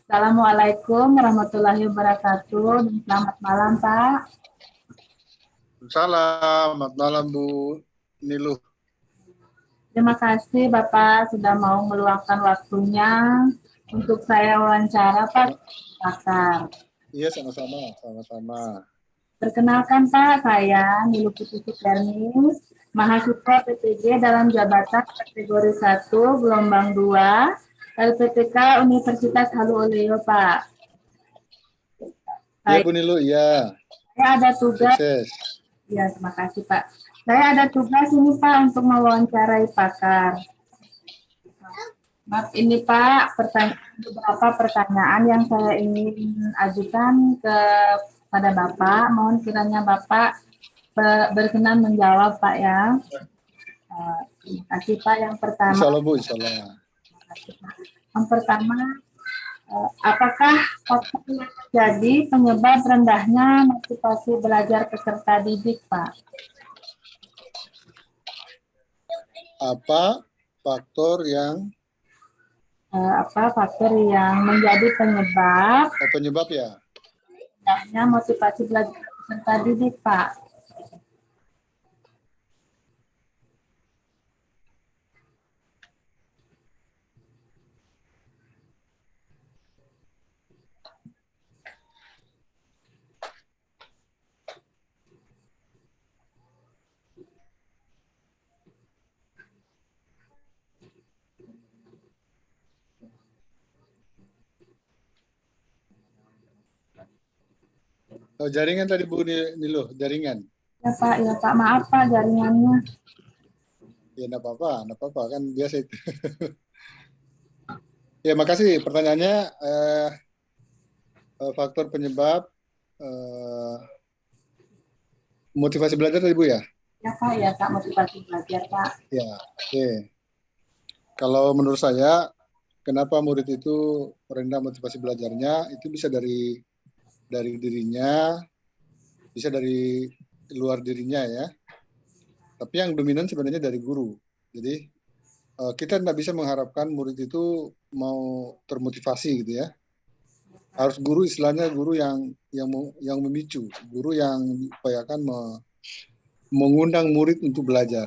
Assalamualaikum warahmatullahi wabarakatuh. Selamat malam, Pak. Salam, selamat malam Bu Niluh. Terima kasih Bapak sudah mau meluangkan waktunya untuk saya wawancara, Pak. Pakar. Iya, sama-sama. Perkenalkan Pak, saya Niluh Putri Sukarni, mahasiswa PPG dalam jabatan kategori 1, gelombang 2, LPTK Universitas Haluoleo, Pak. Iya Saya Bu Niluh, iya. ada tugas. Sukses. Ya, terima kasih Pak. Saya ada tugas ini Pak untuk mewawancarai pakar. Maaf ini Pak, beberapa pertanyaan yang saya ingin ajukan kepada Bapak. Mohon kiranya Bapak berkenan menjawab Pak ya. Terima kasih Pak. Yang pertama, Insya Allah Bu, insya Allah. Apakah faktor yang terjadi penyebab rendahnya motivasi belajar peserta didik Pak? Apa faktor yang Faktor yang menjadi penyebab ya? rendahnya motivasi belajar peserta didik, Pak? Oh, jaringan tadi Bu Niluh, jaringan. Ya Pak, maaf Pak jaringannya. Ya enggak apa-apa kan biasa itu. Ya, makasih pertanyaannya. Faktor penyebab motivasi belajar tadi Bu ya? Ya Pak, motivasi belajar Pak. Ya, oke. Kalau menurut saya, kenapa murid itu rendah motivasi belajarnya, itu bisa dari dirinya, bisa dari luar dirinya ya. Tapi yang dominan sebenarnya dari guru. Jadi kita tidak bisa mengharapkan murid itu mau termotivasi gitu ya. Harus guru, istilahnya guru yang memicu, guru yang diupayakan mengundang murid untuk belajar.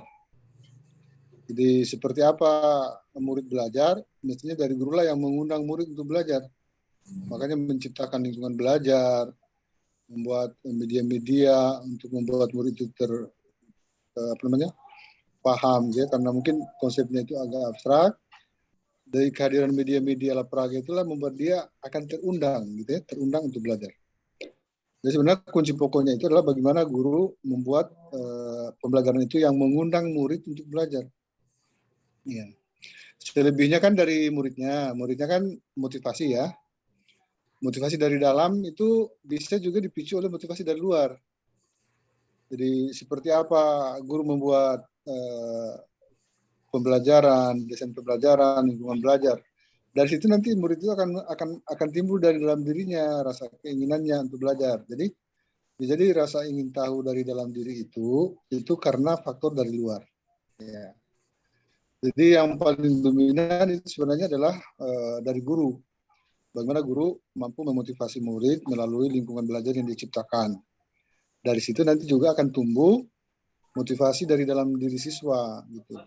Jadi seperti apa murid belajar, mestinya dari guru lah yang mengundang murid untuk belajar. Makanya menciptakan lingkungan belajar, membuat media-media untuk membuat murid itu paham ya, karena mungkin konsepnya itu agak abstrak. Dari kehadiran media-media Lapraga itulah membuat dia akan terundang gitu ya, terundang untuk belajar. Jadi sebenarnya kunci pokoknya itu adalah bagaimana guru membuat pembelajaran itu yang mengundang murid untuk belajar. Ya. Selebihnya kan dari muridnya kan motivasi ya. Motivasi dari dalam itu bisa juga dipicu oleh motivasi dari luar. Jadi seperti apa guru membuat pembelajaran, desain pembelajaran, lingkungan belajar. Dari situ nanti murid itu akan timbul dari dalam dirinya rasa keinginannya untuk belajar. Jadi rasa ingin tahu dari dalam diri itu karena faktor dari luar. Ya. Jadi yang paling dominan itu sebenarnya adalah dari guru. Bagaimana guru mampu memotivasi murid melalui lingkungan belajar yang diciptakan. Dari situ nanti juga akan tumbuh motivasi dari dalam diri siswa gitu.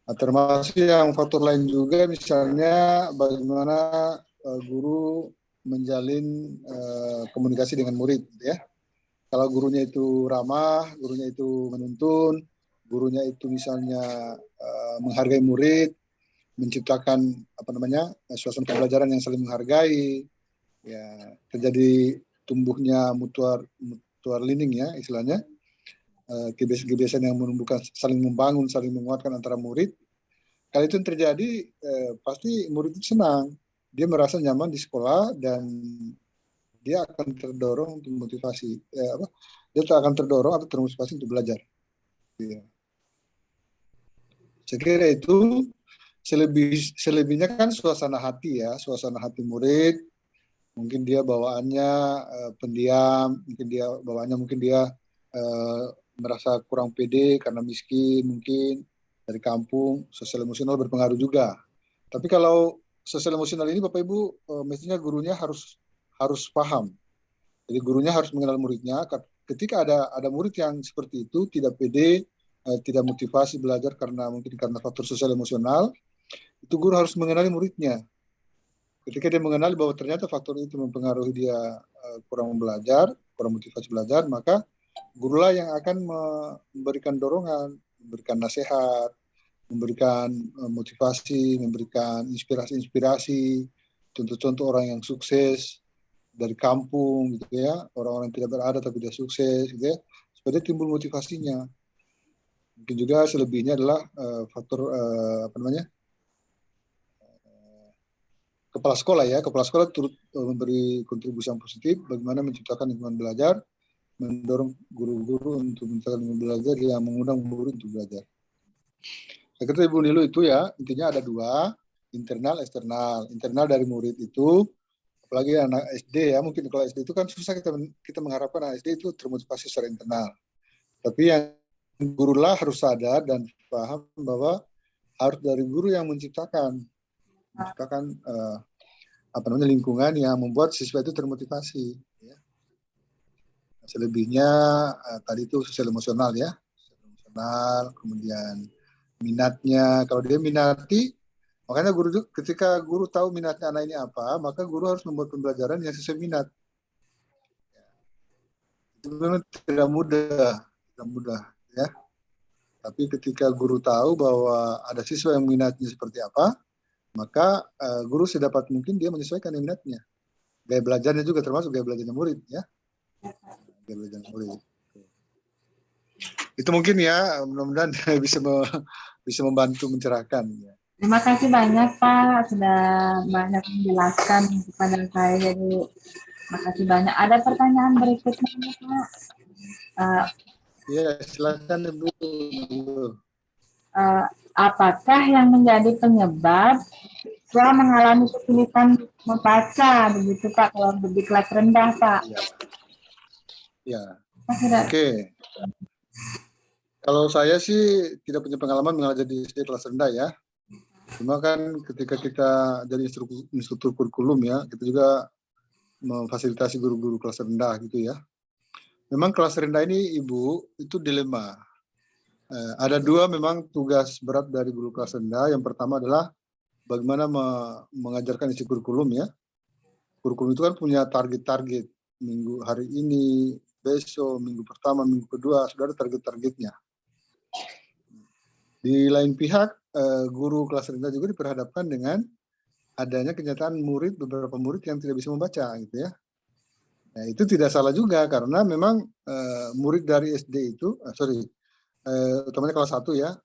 Nah, termasuk yang faktor lain juga, misalnya bagaimana guru menjalin komunikasi dengan murid, ya. Kalau gurunya itu ramah, gurunya itu menuntun, gurunya itu misalnya menghargai murid, menciptakan suasana pembelajaran yang saling menghargai, ya terjadi tumbuhnya mutual learning ya istilahnya. Kebiasaan-kebiasaan yang menumbuhkan, saling membangun, saling menguatkan antara murid. Kalau itu yang terjadi, pasti murid itu senang. Dia merasa nyaman di sekolah dan dia akan terdorong untuk motivasi. Dia akan terdorong atau termotivasi untuk belajar. Ya. Saya kira itu selebihnya kan suasana hati ya, suasana hati murid. Mungkin dia bawaannya pendiam, mungkin dia merasa kurang pede karena miskin, mungkin dari kampung, sosial emosional berpengaruh juga. Tapi kalau sosial emosional ini Bapak Ibu mestinya gurunya harus paham. Jadi gurunya harus mengenal muridnya. Ketika ada murid yang seperti itu tidak pede, tidak motivasi belajar mungkin karena faktor sosial emosional, itu guru harus mengenali muridnya. Ketika dia mengenali bahwa ternyata faktor itu mempengaruhi dia kurang belajar, kurang motivasi belajar, maka gurulah yang akan memberikan dorongan, memberikan nasihat, memberikan motivasi, memberikan inspirasi-inspirasi, contoh-contoh orang yang sukses dari kampung gitu ya, orang-orang yang tidak berada tapi dia sukses gitu ya, supaya dia timbul motivasinya. Mungkin juga selebihnya adalah faktor apa namanya, kepala sekolah ya, kepala sekolah turut memberi kontribusi yang positif bagaimana menciptakan lingkungan belajar, mendorong guru-guru untuk menciptakan lingkungan belajar yang mengundang murid untuk belajar. Saya kira Ibu Nilu itu ya, intinya ada dua, internal, eksternal. Internal dari murid itu, apalagi anak SD ya, mungkin kalau SD itu kan susah kita mengharapkan anak SD itu termotivasi secara internal. Tapi yang gurulah harus sadar dan paham bahwa harus dari guru yang menciptakan lingkungan yang membuat siswa itu termotivasi. Ya. Selebihnya tadi itu sosial emosional ya, sosial emosional, kemudian minatnya. Kalau dia minati, makanya ketika guru tahu minatnya anak ini apa, maka guru harus membuat pembelajaran yang sesuai minat. Itu memang tidak mudah ya. Tapi ketika guru tahu bahwa ada siswa yang minatnya seperti apa, maka guru sedapat mungkin dia menyesuaikan minatnya. Gaya belajarnya juga termasuk gaya belajarnya murid ya. Gaya belajar murid. Itu mungkin ya, mudah-mudahan bisa membantu mencerahkan ya. Terima kasih banyak Pak, sudah banyak menjelaskan kepada saya. Jadi makasih banyak. Ada pertanyaan berikutnya Pak? Ya, silakan Ibu. Apakah yang menjadi penyebab siswa mengalami kesulitan membaca begitu Pak kalau di kelas rendah Pak? Ya. Oke. Kalau saya sih tidak punya pengalaman mengajar di SD kelas rendah ya. Cuma kan ketika kita jadi instruktur kurikulum ya, kita juga memfasilitasi guru-guru kelas rendah gitu ya. Memang kelas rendah ini Ibu itu dilema. Ada dua memang tugas berat dari guru kelas rendah. Yang pertama adalah bagaimana mengajarkan isi kurikulum ya. Kurikulum itu kan punya target-target. Minggu hari ini, besok, minggu pertama, minggu kedua, sudah ada target-targetnya. Di lain pihak, guru kelas rendah juga diperhadapkan dengan adanya kenyataan beberapa murid yang tidak bisa membaca gitu ya. Nah, itu tidak salah juga karena memang murid dari SD itu, utamanya kelas 1 ya,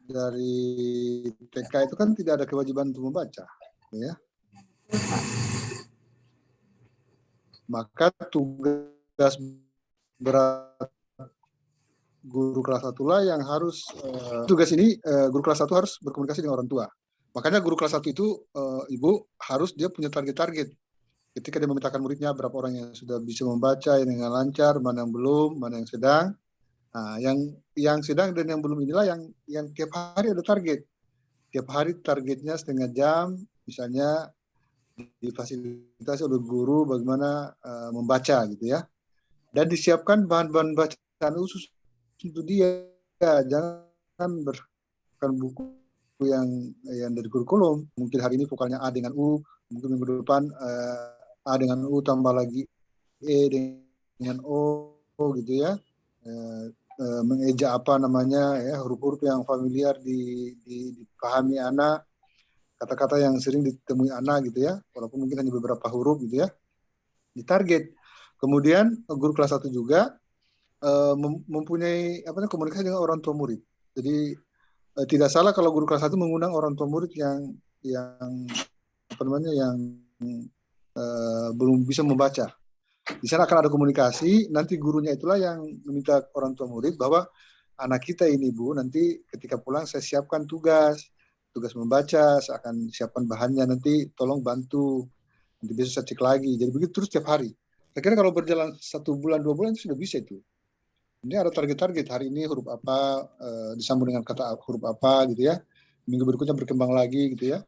dari TK itu kan tidak ada kewajiban untuk membaca, ya. Maka tugas berat guru kelas 1 lah yang harus tugas ini guru kelas 1 harus berkomunikasi dengan orang tua. Makanya guru kelas 1 itu Ibu harus dia punya target-target. Ketika dia memetakan muridnya berapa orang yang sudah bisa membaca yang dengan lancar, mana yang belum, mana yang sedang. Nah, yang sedang dan yang belum inilah yang tiap hari ada target. Tiap hari targetnya setengah jam, misalnya difasilitasi oleh guru bagaimana membaca gitu ya. Dan disiapkan bahan-bahan bacaan khusus untuk dia. Jangan bukan buku yang dari kurikulum. Mungkin hari ini vokalnya A dengan U, mungkin minggu depan A dengan U tambah lagi E dengan O gitu ya. Mengeja apa namanya ya, huruf-huruf yang familiar dipahami anak, kata-kata yang sering ditemui anak gitu ya, walaupun mungkin hanya beberapa huruf gitu ya, ditarget. Kemudian guru kelas 1 juga mempunyai komunikasi dengan orang tua murid. Jadi tidak salah kalau guru kelas 1 mengundang orang tua murid yang belum bisa membaca. Di sana akan ada komunikasi, nanti gurunya itulah yang meminta orang tua murid bahwa anak kita ini Bu, nanti ketika pulang saya siapkan tugas membaca, saya akan siapkan bahannya, nanti tolong bantu, nanti besok saya cek lagi. Jadi begitu terus setiap hari. Saya kira kalau berjalan 1 bulan, 2 bulan itu sudah bisa itu. Ini ada target-target, hari ini huruf apa, disambung dengan kata huruf apa gitu ya. Minggu berikutnya berkembang lagi gitu ya.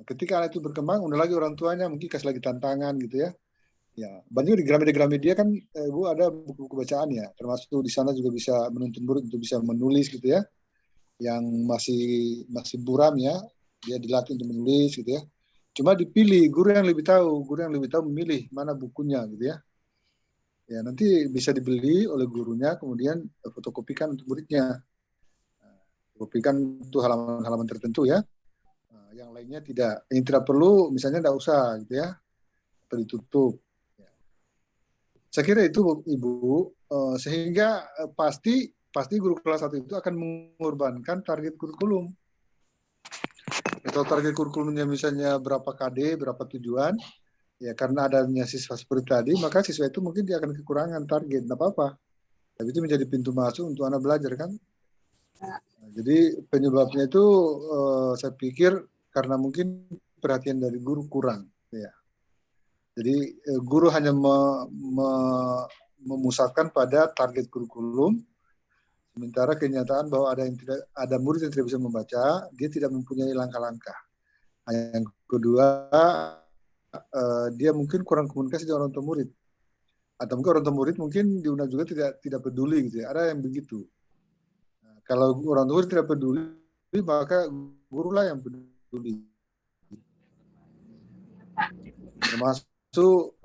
Ketika anak itu berkembang, udah lagi orang tuanya mungkin kasih lagi tantangan gitu ya. Ya, banyak di Gramedia kan, Bu, ada buku-buku bacaan ya, termasuk di sana juga bisa menuntun murid untuk bisa menulis gitu ya, yang masih buram ya, dia dilatih untuk menulis gitu ya. Cuma dipilih guru yang lebih tahu memilih mana bukunya gitu ya. Ya, nanti bisa dibeli oleh gurunya, kemudian fotokopikan untuk muridnya. Fotokopikan untuk halaman-halaman tertentu ya. Yang lainnya tidak. Yang tidak perlu, misalnya tidak usah gitu ya, atau ditutup. Saya kira itu Ibu, sehingga pasti guru kelas 1 itu akan mengorbankan target kurikulum. Kalau target kurikulumnya misalnya berapa KD, berapa tujuan, ya karena adanya siswa seperti tadi, maka siswa itu mungkin dia akan kekurangan target, tidak apa-apa. Tapi itu menjadi pintu masuk untuk anak belajar kan. Nah, jadi penyebabnya itu saya pikir karena mungkin perhatian dari guru kurang. Ya. Jadi guru hanya memusatkan pada target kurikulum, sementara kenyataan bahwa ada murid yang tidak bisa membaca, dia tidak mempunyai langkah-langkah. Yang kedua, dia mungkin kurang komunikasi dengan orang tua murid, atau mungkin orang tua murid mungkin di UNAM juga tidak peduli gitu ya. Ada yang begitu. Nah, kalau orang tua murid tidak peduli, maka gurulah yang peduli. Termasuk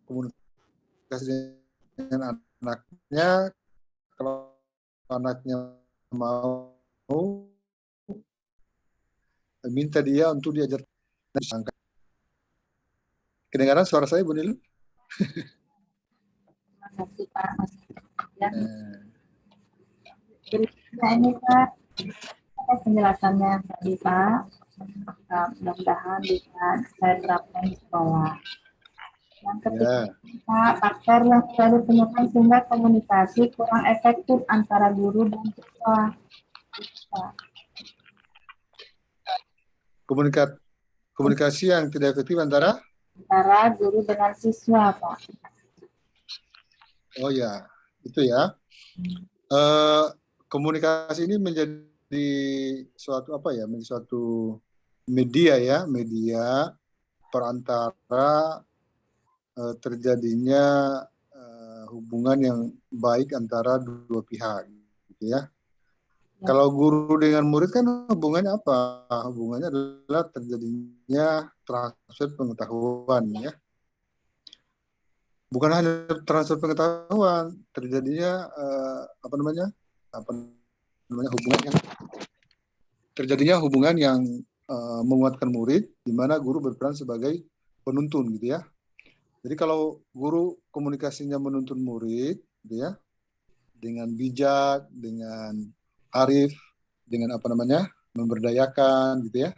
komunikasi dengan anaknya, kalau anaknya mau minta dia untuk diajar. Kedengaran suara saya, Bu Nilu? Terima kasih Pak. Ya, Eh, berikutnya ini Pak, apa penjelasannya tadi Pak. Mudah-mudahan bisa saya terapkan di sekolah. Yang ketiga, ya, Pak, faktor yang selalu ditemukan sehingga komunikasi kurang efektif antara guru dan siswa. Pak. komunikasi yang tidak efektif antara, Antara guru dengan siswa, Pak. oh ya, itu ya. Eh, Komunikasi ini menjadi suatu apa ya, menjadi suatu media ya, media perantara terjadinya hubungan yang baik antara dua pihak, gitu ya. Ya. Kalau guru dengan murid kan hubungannya apa? Hubungannya adalah terjadinya transfer pengetahuan ya. Bukan hanya transfer pengetahuan, terjadinya apa namanya? Apa namanya hubungan yang menguatkan murid, di mana guru berperan sebagai penuntun gitu ya. Jadi kalau guru komunikasinya menuntun murid, gitu ya, dengan bijak, dengan arif, dengan apa namanya, memberdayakan, gitu ya.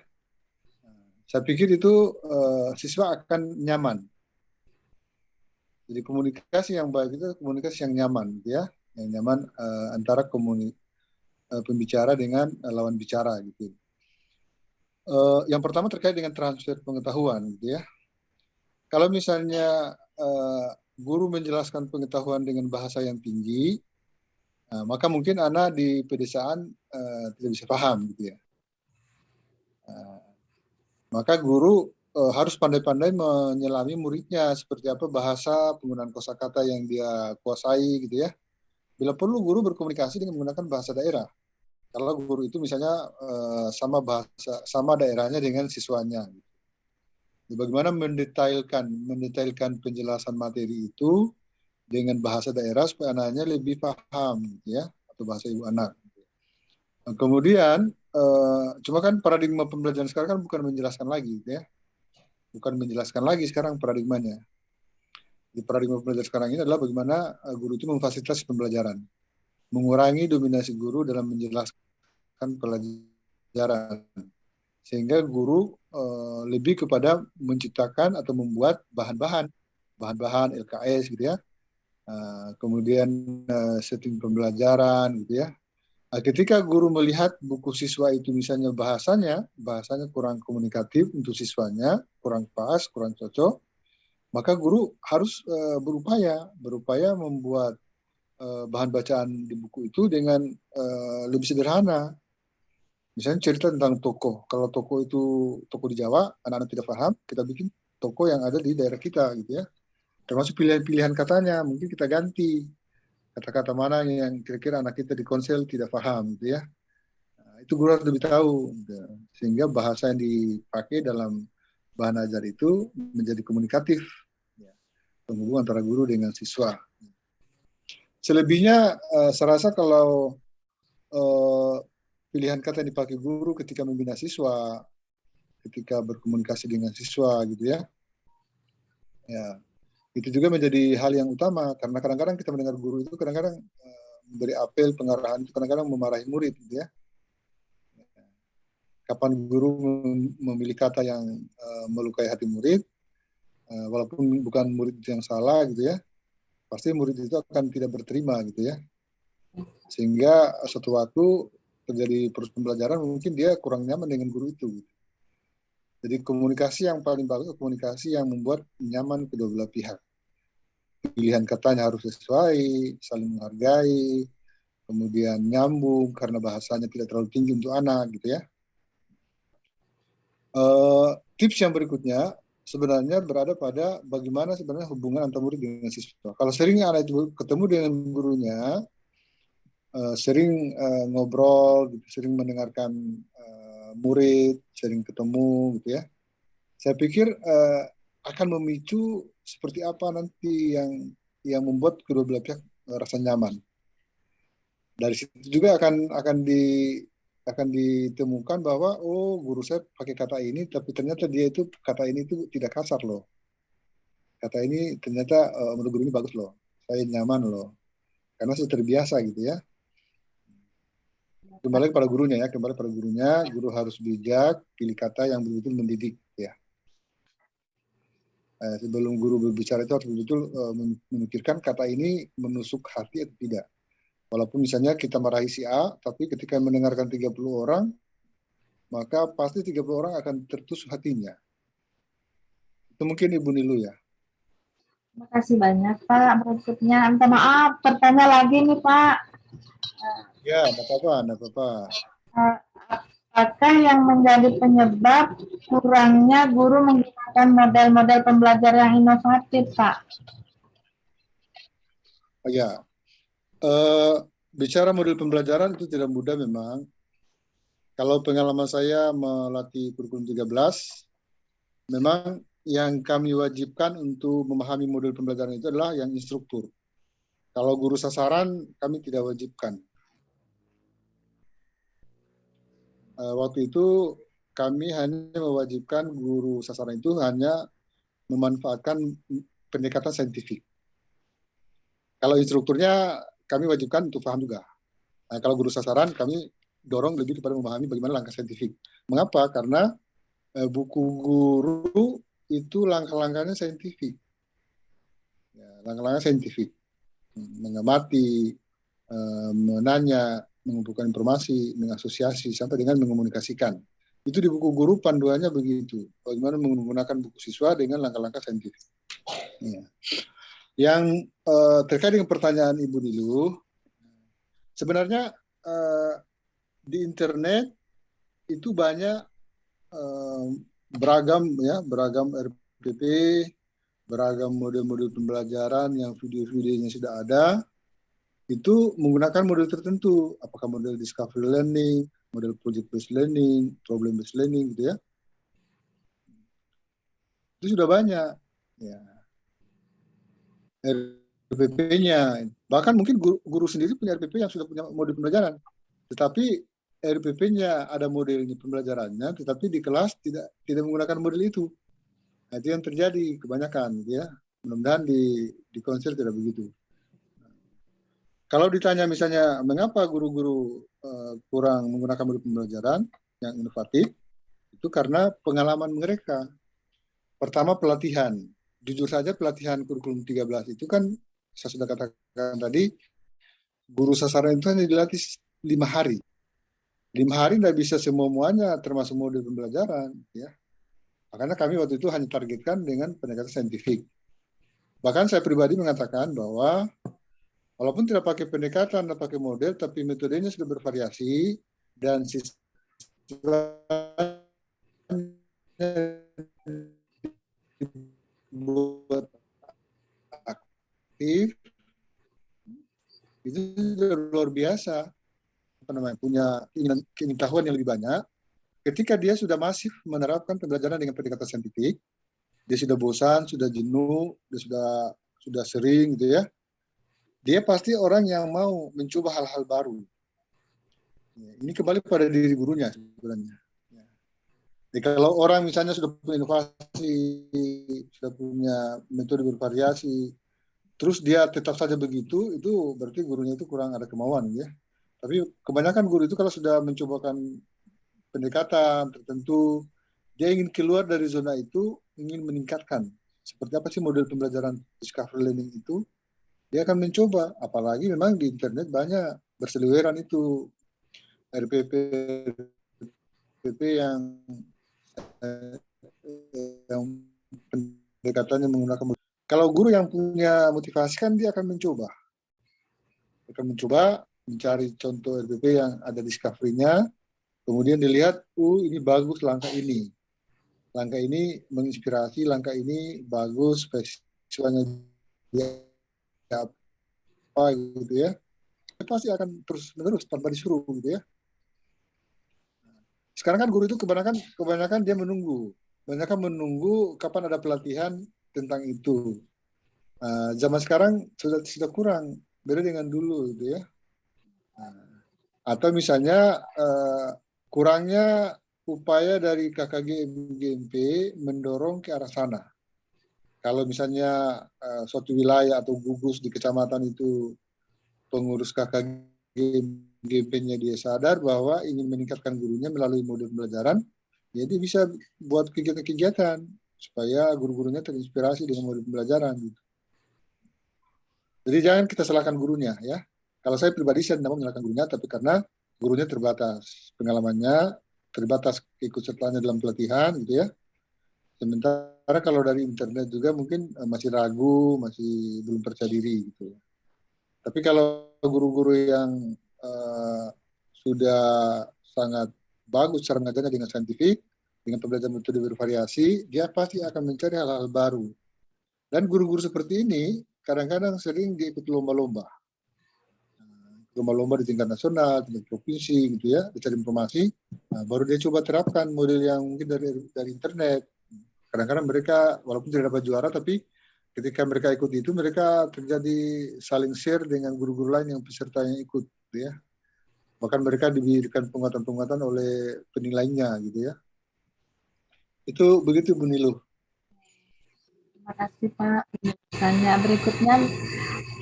Saya pikir itu siswa akan nyaman. Jadi komunikasi yang baik itu komunikasi yang nyaman, gitu ya, yang nyaman antara pembicara dengan lawan bicara, gitu. Yang pertama terkait dengan transfer pengetahuan, gitu ya. Kalau misalnya guru menjelaskan pengetahuan dengan bahasa yang tinggi, maka mungkin anak di pedesaan tidak bisa paham, gitu ya. Maka guru harus pandai-pandai menyelami muridnya seperti apa bahasa, penggunaan kosakata yang dia kuasai, gitu ya. Bila perlu guru berkomunikasi dengan menggunakan bahasa daerah. Kalau guru itu misalnya sama daerahnya dengan siswanya. Bagaimana mendetailkan penjelasan materi itu dengan bahasa daerah supaya anaknya lebih paham, gitu ya, atau bahasa ibu anak. Nah, kemudian cuma kan paradigma pembelajaran sekarang kan bukan menjelaskan lagi, gitu ya, bukan menjelaskan lagi sekarang paradigmanya. Di paradigma pembelajaran sekarang ini adalah bagaimana guru itu memfasilitasi pembelajaran, mengurangi dominasi guru dalam menjelaskan pelajaran, sehingga guru lebih kepada menciptakan atau membuat bahan-bahan LKS gitu ya, kemudian setting pembelajaran gitu ya. Ketika guru melihat buku siswa itu misalnya bahasanya kurang komunikatif untuk siswanya, kurang pas, kurang cocok, maka guru harus berupaya membuat bahan bacaan di buku itu dengan lebih sederhana, Misalnya cerita tentang toko. Kalau toko itu toko di Jawa, anak-anak tidak paham, kita bikin toko yang ada di daerah kita gitu ya. Termasuk pilihan-pilihan katanya, mungkin kita ganti kata-kata mana yang kira-kira anak kita di konsel tidak paham gitu ya. Nah, itu guru harus lebih tahu gitu. Sehingga bahasa yang dipakai dalam bahan ajar itu menjadi komunikatif ya. Penghubung antara guru dengan siswa. Selebihnya saya rasa kalau pilihan kata yang dipakai guru ketika membina siswa, ketika berkomunikasi dengan siswa gitu ya. Ya, itu juga menjadi hal yang utama karena kadang-kadang kita mendengar guru itu kadang-kadang memberi apel, pengarahan itu kadang-kadang memarahi murid gitu ya. Kapan guru memilih kata yang melukai hati murid, walaupun bukan murid yang salah gitu ya, pasti murid itu akan tidak berterima gitu ya. Sehingga suatu waktu terjadi proses pembelajaran mungkin dia kurang nyaman dengan guru itu. Gitu. Jadi komunikasi yang paling bagus, komunikasi yang membuat nyaman kedua belah pihak. Pilihan katanya harus sesuai, saling menghargai, kemudian nyambung karena bahasanya tidak terlalu tinggi untuk anak gitu ya. Tips yang berikutnya sebenarnya berada pada bagaimana sebenarnya hubungan antara murid dengan siswa. Kalau sering anak itu ketemu dengan gurunya, sering ngobrol, gitu, sering mendengarkan murid, sering ketemu gitu ya. Saya pikir akan memicu seperti apa nanti yang membuat kedua belah pihak rasa nyaman. Dari situ juga akan ditemukan bahwa oh guru saya pakai kata ini tapi ternyata dia itu kata ini itu tidak kasar loh. Kata ini ternyata menurut guru ini bagus loh. Saya nyaman loh. Karena sudah terbiasa gitu ya. Kembali pada gurunya ya, kembali pada gurunya, guru harus bijak, pilih kata yang betul-betul mendidik ya. Sebelum guru berbicara itu harus betul-betul memikirkan kata ini menusuk hati atau tidak. Walaupun misalnya kita marahi si A, tapi ketika mendengarkan 30 orang, maka pasti 30 orang akan tertusuk hatinya. Itu mungkin Ibu Nilu ya. Terima kasih banyak Pak. Berikutnya, minta maaf, pertanyaan lagi nih Pak. Ya, enggak apa-apa, enggak apa-apa. Apakah yang menjadi penyebab kurangnya guru menggunakan model-model pembelajaran yang inovatif, Pak? Oh, ya, bicara model pembelajaran itu tidak mudah memang. Kalau pengalaman saya melatih kurikulum 13, memang yang kami wajibkan untuk memahami model pembelajaran itu adalah yang instruktur. Kalau guru sasaran, kami tidak wajibkan. Waktu itu kami hanya mewajibkan guru sasaran itu hanya memanfaatkan pendekatan saintifik. Kalau instrukturnya kami wajibkan untuk paham juga. Nah, kalau guru sasaran kami dorong lebih kepada memahami bagaimana langkah saintifik. Mengapa? Karena buku guru itu langkah-langkahnya saintifik. Ya, langkah-langkah saintifik. Mengamati, menanya, mengumpulkan informasi, mengasosiasi, sampai dengan mengomunikasikan. Itu di buku guru panduannya begitu. Bagaimana menggunakan buku siswa dengan langkah-langkah saintifik. Ya. Yang terkait dengan pertanyaan Ibu Nilu, sebenarnya di internet itu banyak beragam RPP, beragam model-model pembelajaran yang video-videonya sudah ada, itu menggunakan model tertentu, apakah model discovery learning, model project based learning, problem based learning gitu ya. Itu sudah banyak ya. RPP-nya, bahkan mungkin guru sendiri punya RPP yang sudah punya model pembelajaran, tetapi RPP-nya ada modelnya pembelajarannya, tetapi di kelas tidak menggunakan model itu. Nah, itu yang terjadi kebanyakan, gitu ya. Mudah-mudahan di konser tidak begitu. Kalau ditanya misalnya mengapa guru-guru kurang menggunakan model pembelajaran yang inovatif, itu karena pengalaman mereka. Pertama pelatihan. Jujur saja pelatihan kurikulum 13 itu kan saya sudah katakan tadi, guru sasaran itu hanya dilatih 5 hari. 5 hari tidak bisa semua-muanya termasuk model pembelajaran. Ya. Makanya kami waktu itu hanya targetkan dengan pendekatan saintifik. Bahkan saya pribadi mengatakan bahwa walaupun tidak pakai pendekatan, tidak pakai model, tapi metodenya sudah bervariasi dan sistem buat aktif itu sudah luar biasa, apa namanya, punya pengetahuan yang lebih banyak. Ketika dia sudah masif menerapkan pembelajaran dengan pendekatan saintifik, dia sudah bosan, sudah jenuh, dia sudah sering gitu ya. Dia pasti orang yang mau mencoba hal-hal baru. Ini kembali pada diri gurunya sebenarnya. Jadi kalau orang misalnya sudah punya inovasi, sudah punya metode bervariasi, terus dia tetap saja begitu, itu berarti gurunya itu kurang ada kemauan ya. Tapi kebanyakan guru itu kalau sudah mencobakan pendekatan tertentu, dia ingin keluar dari zona itu, ingin meningkatkan. Seperti apa sih model pembelajaran discovery learning itu, dia akan mencoba. Apalagi memang di internet banyak berseliweran itu RPP yang pendekatannya menggunakan. Kalau guru yang punya motivasi kan dia akan mencoba mencari contoh RPP yang ada discovery-nya, kemudian dilihat, ini bagus langkah ini menginspirasi, langkah ini bagus, siswanya dia apa gitu ya, pasti akan terus menerus tanpa disuruh gitu ya. Sekarang kan guru itu kebanyakan dia menunggu kapan ada pelatihan tentang itu. Zaman sekarang sudah kurang, beda dengan dulu gitu ya. Atau misalnya kurangnya upaya dari KKG MGMP mendorong ke arah sana. Kalau misalnya suatu wilayah atau gugus di kecamatan itu pengurus KKG MGMP-nya dia sadar bahwa ingin meningkatkan gurunya melalui modul pembelajaran, jadi bisa buat kegiatan-kegiatan supaya guru-gurunya terinspirasi dengan modul pembelajaran gitu. Jadi jangan kita salahkan gurunya ya. Kalau saya pribadi saya tidak mau menyalahkan gurunya, tapi karena gurunya terbatas pengalamannya, terbatas keikutsertaannya dalam pelatihan gitu ya. Sementara kalau dari internet juga mungkin masih ragu, masih belum percaya diri gitu. Tapi kalau guru-guru yang sudah sangat bagus cara mengajarnya dengan saintifik, dengan pembelajaran metode bervariasi, dia pasti akan mencari hal-hal baru. Dan guru-guru seperti ini kadang-kadang sering diikut lomba-lomba di tingkat nasional, tingkat provinsi gitu ya, dicari informasi, baru dia coba terapkan model yang mungkin dari internet. Kadang-kadang mereka walaupun tidak dapat juara, tapi ketika mereka ikut itu, mereka terjadi saling share dengan guru-guru lain yang peserta yang ikut gitu ya. Bahkan mereka diberikan penguatan-penguatan oleh penilainya gitu ya. Itu begitu Bu Nilu. Terima kasih Pak. Misalnya berikutnya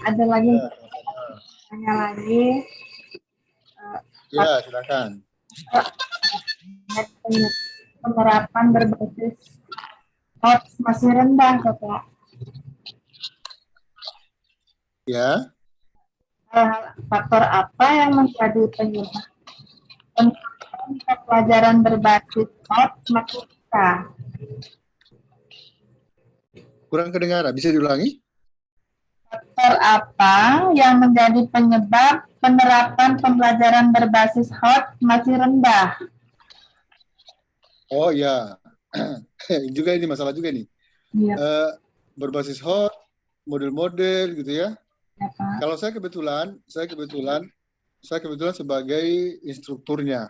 ada lagi tanya lagi. Ya, silakan. Penerapan berbasis HOTS masih rendah, Bapak. Ya. Faktor apa yang menjadi penyebab pelajaran berbasis HOTS makin rendah? Kurang kedengaran, bisa diulangi? Faktor apa yang menjadi penyebab penerapan pembelajaran berbasis HOTS masih rendah? Oh ya, juga ini masalah juga nih. Ya. Berbasis HOTS, model-model gitu ya. Ya, Pak. Kalau saya kebetulan sebagai instrukturnya.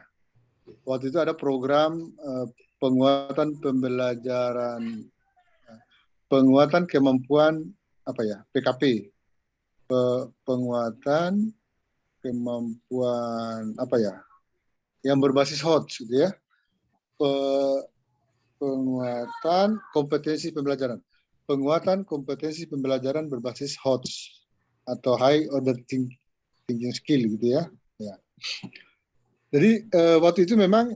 Waktu itu ada program penguatan pembelajaran, penguatan kemampuan PKP, penguatan kemampuan yang berbasis HOTS gitu ya, penguatan kompetensi pembelajaran, berbasis HOTS atau High Order Thinking Skill gitu ya. Jadi waktu itu memang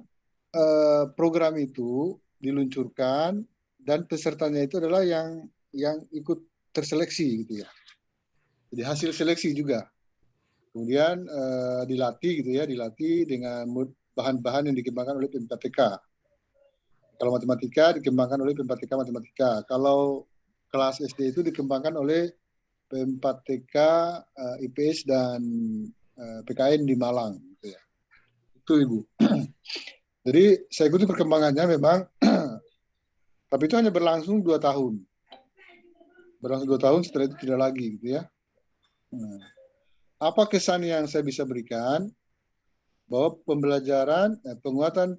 program itu diluncurkan dan pesertanya itu adalah yang ikut terseleksi gitu ya. Jadi hasil seleksi juga. Kemudian dilatih dengan bahan-bahan yang dikembangkan oleh PMPTK. Kalau matematika dikembangkan oleh PMPTK matematika. Kalau kelas SD itu dikembangkan oleh PMPTK IPS dan PKN di Malang gitu ya. Itu Ibu. Jadi saya ikuti perkembangannya memang, tapi itu hanya berlangsung 2 tahun. Berlangsung 2 tahun, setelah itu tidak lagi, gitu ya. Nah, apa kesan yang saya bisa berikan? Bahwa pembelajaran, penguatan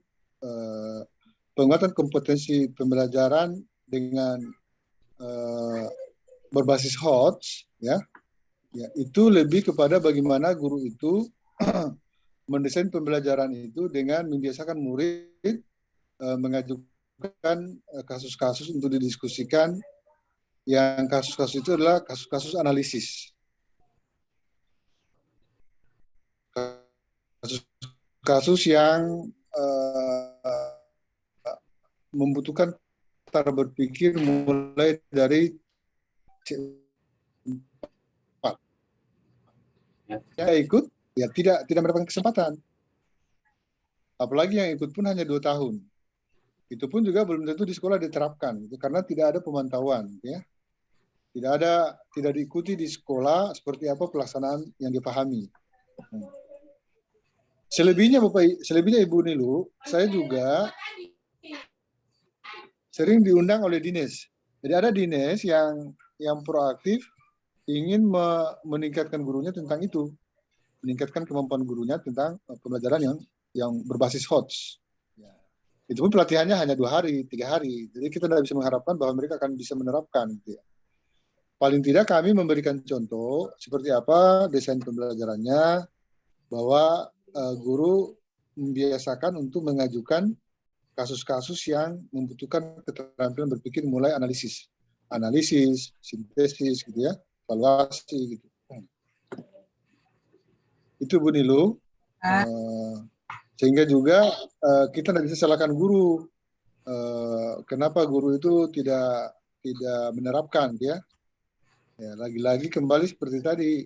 kompetensi pembelajaran dengan berbasis HOTS, ya, itu lebih kepada bagaimana guru itu mendesain pembelajaran itu dengan membiasakan murid mengajukan kasus-kasus untuk didiskusikan, yang kasus-kasus itu adalah kasus-kasus analisis. Kasus yang membutuhkan cara berpikir mulai dari ya ikut, ya tidak mendapatkan kesempatan. Apalagi yang ikut pun hanya 2 tahun. Itu pun juga belum tentu di sekolah diterapkan, gitu, karena tidak ada pemantauan, ya. Tidak diikuti di sekolah seperti apa pelaksanaan yang dipahami. Selebihnya Ibu Nilu, saya juga sering diundang oleh dinas. Jadi ada dinas yang proaktif ingin meningkatkan gurunya tentang itu, meningkatkan kemampuan gurunya tentang pembelajaran yang berbasis HOTS. Ya. Itu pun pelatihannya hanya 2 hari, 3 hari. Jadi kita tidak bisa mengharapkan bahwa mereka akan bisa menerapkan. Gitu ya. Paling tidak kami memberikan contoh seperti apa desain pembelajarannya, bahwa guru membiasakan untuk mengajukan kasus-kasus yang membutuhkan keterampilan berpikir mulai analisis, sintesis, gitu ya, evaluasi, gitu. Itu Bu Nilu. Sehingga juga kita tidak bisa salahkan guru. Kenapa guru itu tidak menerapkan, ya? Ya, lagi-lagi kembali seperti tadi,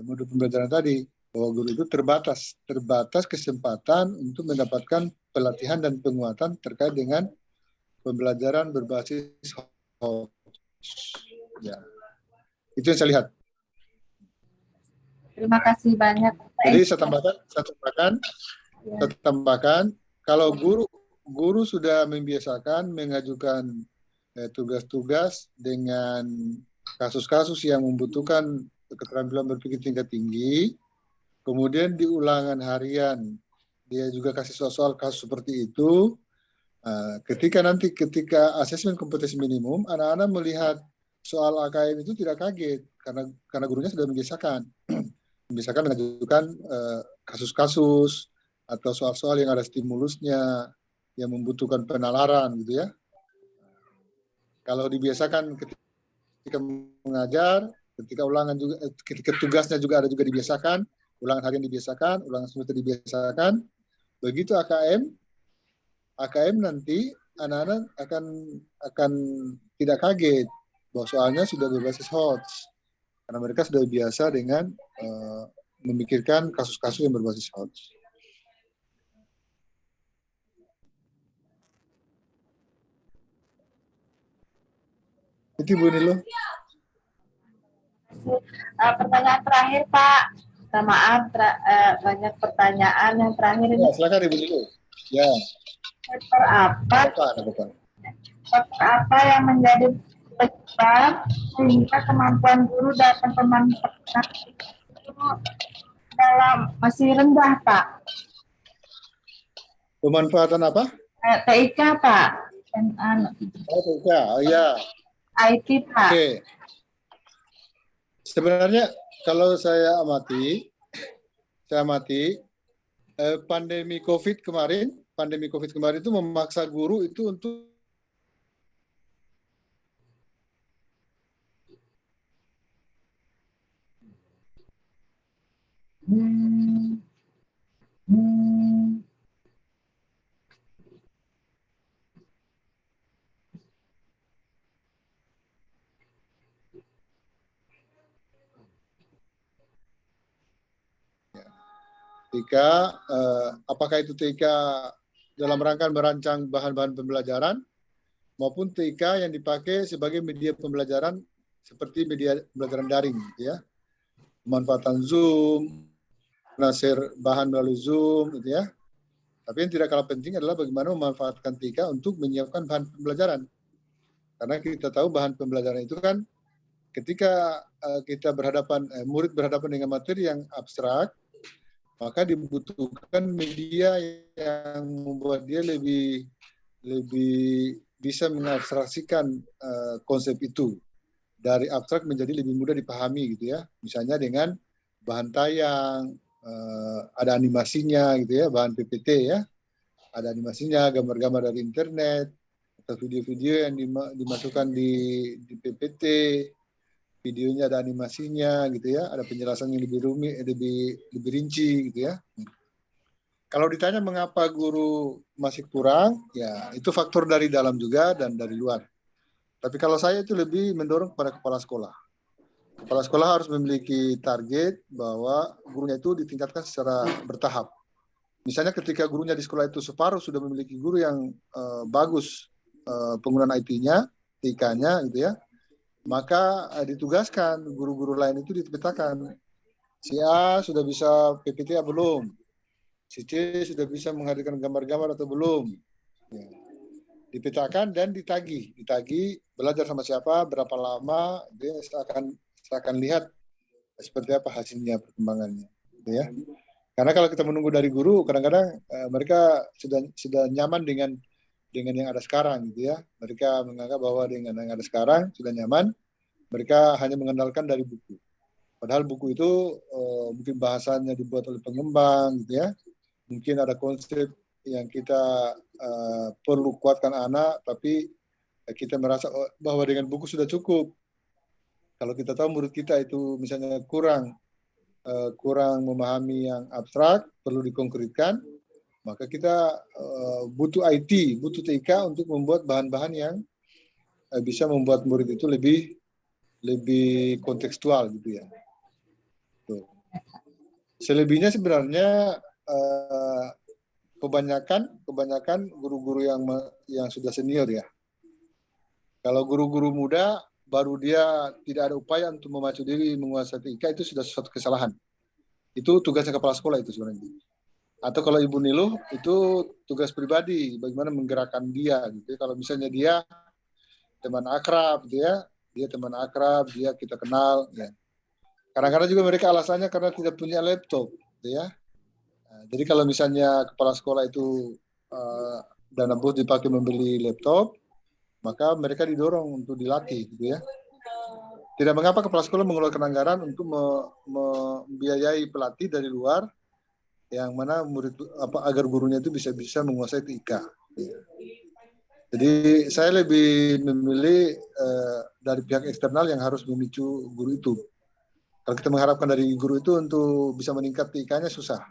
modul pembelajaran tadi, bahwa guru itu terbatas kesempatan untuk mendapatkan pelatihan dan penguatan terkait dengan pembelajaran berbasis HOTS. Ya. Itu yang saya lihat. Terima kasih banyak. Jadi saya tambahkan, kalau guru sudah membiasakan mengajukan tugas-tugas dengan kasus-kasus yang membutuhkan keterampilan berpikir tingkat tinggi, kemudian di ulangan harian dia juga kasih soal kasus seperti itu. Ketika asesmen kompetensi minimum, anak-anak melihat soal AKM itu tidak kaget karena gurunya sudah membiasakan mengajukan kasus-kasus atau soal-soal yang ada stimulusnya, yang membutuhkan penalaran, gitu ya. Kalau dibiasakan ketika mengajar, ketika ulangan juga, ketika tugasnya juga dibiasakan, ulangan harian dibiasakan, ulangan semester dibiasakan, begitu AKM nanti anak-anak akan tidak kaget bahwa soalnya sudah berbasis HOTS, karena mereka sudah biasa dengan memikirkan kasus-kasus yang berbasis HOTS. Itu Bu Nilo. Pertanyaan terakhir, Pak. Minta maaf, banyak pertanyaan yang terakhir ini. Ya, silakan Ibu Nilo. Ya. Faktor apa yang menjadi penyebab sehingga kemampuan guru dan pemanfaatan itu masih rendah, Pak? Pemanfaatan apa? TIK, Pak. TIK, oh ya. IT, Pak. Oke. Sebenarnya kalau saya amati pandemi COVID kemarin itu memaksa guru itu untuk TIK, apakah itu TIK dalam rangka merancang bahan-bahan pembelajaran maupun TIK yang dipakai sebagai media pembelajaran seperti media pembelajaran daring, ya, pemanfaatan Zoom, nasir bahan melalui Zoom, gitu ya, Tapi yang tidak kalah penting adalah bagaimana memanfaatkan TIK untuk menyiapkan bahan pembelajaran. Karena kita tahu bahan pembelajaran itu kan ketika kita murid berhadapan dengan materi yang abstrak, maka dibutuhkan media yang membuat dia lebih bisa mengabstraksikan konsep itu dari abstrak menjadi lebih mudah dipahami gitu ya. Misalnya dengan bahan tayang, ada animasinya gitu ya, bahan PPT ya, ada animasinya, gambar-gambar dari internet atau video-video yang dimasukkan di PPT, videonya ada animasinya gitu ya, ada penjelasan yang lebih rumit, lebih rinci gitu ya. Kalau ditanya mengapa guru masih kurang, ya itu faktor dari dalam juga dan dari luar. Tapi kalau saya itu lebih mendorong kepada kepala sekolah. Kepala sekolah harus memiliki target bahwa gurunya itu ditingkatkan secara bertahap. Misalnya ketika gurunya di sekolah itu separuh sudah memiliki guru yang bagus penggunaan IT-nya, TIK-nya gitu ya, maka ditugaskan guru-guru lain itu dipetakan. Si A sudah bisa PPT belum? Si C sudah bisa menghadirkan gambar-gambar atau belum? Ya. Dipetakan dan ditagih belajar sama siapa, berapa lama, dia akan lihat seperti apa hasilnya, perkembangannya, gitu ya. Karena kalau kita menunggu dari guru, kadang-kadang mereka sudah nyaman dengan yang ada sekarang, gitu ya. Mereka menganggap bahwa dengan yang ada sekarang sudah nyaman, mereka hanya mengandalkan dari buku. Padahal buku itu mungkin bahasanya dibuat oleh pengembang, gitu ya. Mungkin ada konsep yang kita perlu kuatkan anak, tapi kita merasa bahwa dengan buku sudah cukup. Kalau kita tahu murid kita itu misalnya kurang memahami yang abstrak, perlu dikonkretkan, maka kita butuh IT, butuh TIK untuk membuat bahan-bahan yang bisa membuat murid itu lebih kontekstual gitu ya. Tuh. Selebihnya sebenarnya kebanyakan guru-guru yang sudah senior ya. Kalau guru-guru muda baru dia tidak ada upaya untuk memacu diri menguasai TIK, itu sudah suatu kesalahan. Itu tugasnya kepala sekolah itu sebenarnya. Atau kalau Ibu Niluh itu tugas pribadi, bagaimana menggerakkan dia gitu. Kalau misalnya dia teman akrab, dia teman akrab, dia kita kenal ya. Kadang-kadang juga mereka alasannya karena tidak punya laptop gitu ya. Nah, jadi kalau misalnya kepala sekolah itu dana bos dipakai membeli laptop, maka mereka didorong untuk dilatih gitu ya. Tidak mengapa kepala sekolah mengeluarkan anggaran untuk membiayai pelatih dari luar yang mana agar gurunya itu bisa menguasai TIK. Ya. Jadi saya lebih memilih dari pihak eksternal yang harus memicu guru itu. Kalau kita mengharapkan dari guru itu untuk bisa meningkat TIK-nya susah.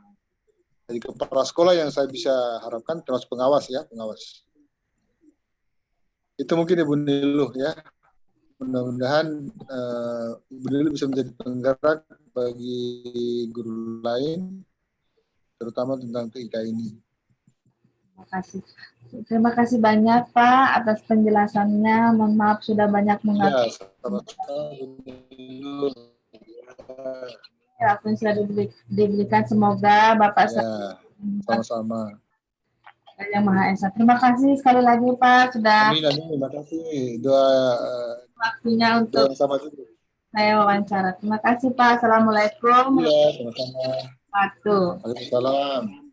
Jadi kepala sekolah yang saya bisa harapkan termasuk pengawas ya, pengawas. Itu mungkin Ibu Niluh ya. Mudah-mudahan Ibu Niluh bisa menjadi penggerak bagi guru lain, terutama tentang TIK ini. Terima kasih banyak Pak atas penjelasannya. Mohon maaf sudah banyak mengatur. Ya, sama-sama Ibu Niluh. Waktu yang sudah diberikan, semoga Bapak ya, sama-sama. Yang Maha Esa. Terima kasih sekali lagi Pak sudah. Amin, terima kasih. Doa waktunya untuk sama juga. Saya wawancara. Terima kasih Pak. Assalamualaikum. Iya, sama-sama. Waalaikumsalam. Waalaikumsalam.